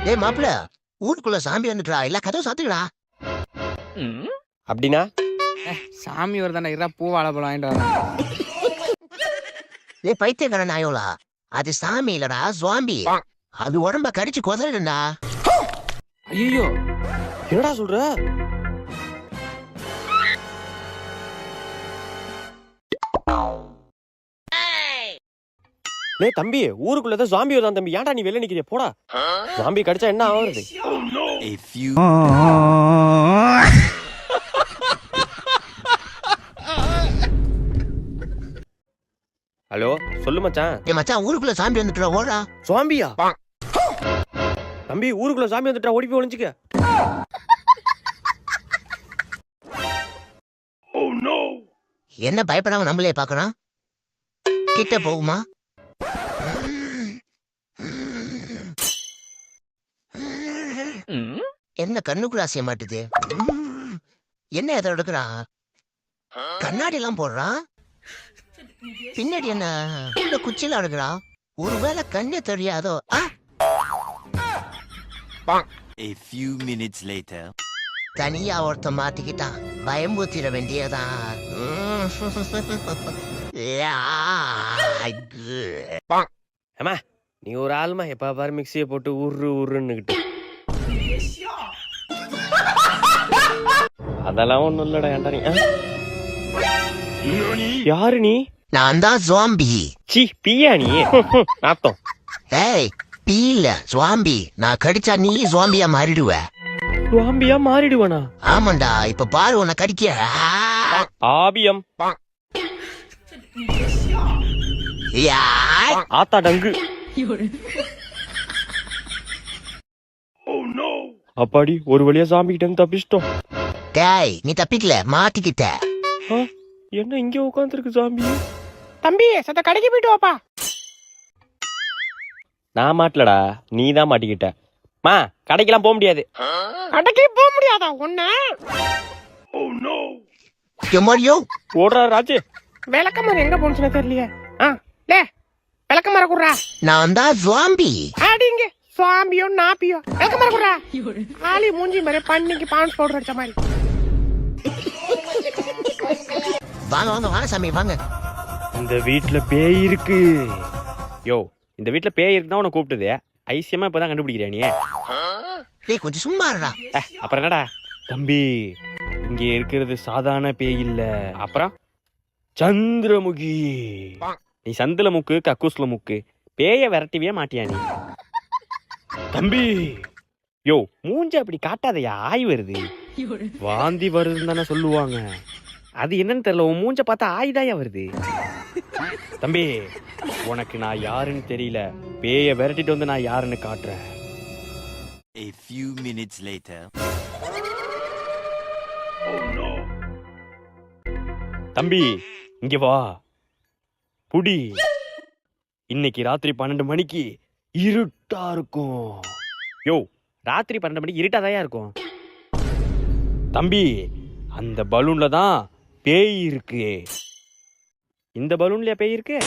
டேய் மாப்பிள, ஊருக்குள்ள சாமி வந்துட்டா, எல்லா கதவும் சாத்துக்கடா. அப்படின்னா சாமி வருதாண்டா, இரா பூ வாழைப்பழம் வாங்கிட்டு வரேன். டேய் பைத்தியக்கார நாயோலா, அது சாமி இல்லடா, சுவாம்பி. அது உடம்ப கடிச்சு கொதறடா. ஐயோ, என்னடா சொல்ற? டேய் தம்பி, ஊருக்குள்ள ஜாம்பி வருதான் தம்பி. ஏன்டா நீ வெளில நிக்கிறிய? போடா. ஜாம்பி கடிச்சா என்ன ஆகுறது? ஹலோ, சொல்லு மச்சான். டேய் மச்சான், ஊருக்குள்ள சாமி வந்துட்டா, ஓடா. ஜாம்பியா? தம்பி, ஊருக்குள்ள ஜாம்பி வந்துட்டா, ஓடி போய் ஒளிஞ்சுக்க. என்ன பயப்படாம நம்மளே பார்க்கணும்? கிட்ட போகுமா? என்ன கண்ணுக்குள்ள அசைய மாட்டுது? என்ன எதை எடுக்கிறான்? கண்ணாடி எல்லாம் போடுறான். பின்னாடி என்ன இந்த குச்சியில எடுக்கிறான்? ஒருவேளை கண்ணே தெரியாதோ? A few minutes later. தனியா ஒருத்த மாட்டிக்கிட்டான், பயம்பூத்திட வேண்டியதான். ஏமா, நீ ஒரு ஆளுமா எப்ப பாரு மிக்சியை போட்டு உருன்னுகிட்டு. அதெல்லாம் ஒண்ணும் இல்லடா. ஏன்டா நீ? யாரு நீ? நான் தான் ஜாம்பி. சி பியா நீ? நாத்தம். ஏய், பீ இல்ல, ஜாம்பி. நான் கடிச்சா நீ ஜாம்பியா மாறிடுவ. ஜாம்பியா மாறிடுவனா? ஆமாண்டா, இப்ப பாரு உன்னை கடிக்க. ஆபியம். யாய். ஆத்தா டங்கு. அப்பாடி, ஒரு வழியா ஜாம்பி கிட்ட இருந்து தப்பிச்சிட்டோம். டேய், நீ தப்பிக்கல, மாட்டிக்கிட்ட. என்ன இங்க உட்காந்துருக்கு ஜாம்பி? தம்பி சத்த கடைக்கு போயிட்டு வாப்பா. நான் மாட்டலடா, நீ தான் மாட்டிக்கிட்ட. மா, கடைக்கெல்லாம் போக முடியாது. கடைக்கு போக முடியாதா ஒண்ணு? எம்மாடியோ, ஓடுறா ராஜு. விளக்கமாறு எங்க போனுச்சுன்னு தெரியலையே. விளக்கமாற குடுறா. நான் தான் ஜாம்பி. அடிங்க சுவாமியோ நாப்பியோ விளக்கமாற குடுறா. ஆளி மூஞ்சி மாதிரி பண்ணிக்கு பான்ஸ் பவுடர் அடிச்ச மாதிரி. வாங்க வாங்க வாங்க சாமி வாங்க. இந்த வீட்டுல பேய் இருக்கு. யோ, இந்த வீட்டுல பேய் இருக்குதான் உன்னை கூப்பிட்டது. ஐசியமா இப்பதான் கண்டுபிடிக்கிறியா நீ? டேய் கொஞ்சம் சும்மா இருடா. அப்புறம் என்னடா தம்பி, இங்க இருக்கிறது சாதாரண பேய் இல்ல. அப்புறம் சந்திரமுகி. நீ சந்தில முக்கு, கக்கூஸ்ல முக்கு, பேய விரட்டிவே மாட்டியா நீ? தம்பி, யோ மூஞ்ச அப்படி காட்டாதையா, ஆய் வருது. வாந்தி வருதுன்னு தானே சொல்லுவாங்க. அது என்னன்னு தெரியல, உன் மூஞ்ச பார்த்தா ஆய்தாயா வருது. தம்பி, உனக்கு நான் யாருன்னு தெரியல. பேய விரட்டிட்டு வந்து நான் யாருன்னு காட்டுறேன். A few minutes later. தம்பி, இங்க வா. புடி. இன்னைக்கு ராத்திரி 12 மணிக்கு இருட்டா இருக்கும். யோ, ராத்திரி 12 மணிக்கு இருட்டாதாயா இருக்கும். தம்பி, அந்த பலூன்ல தான் பேய் இருக்கு. இந்த பலூன்லயா பேய் இருக்கு?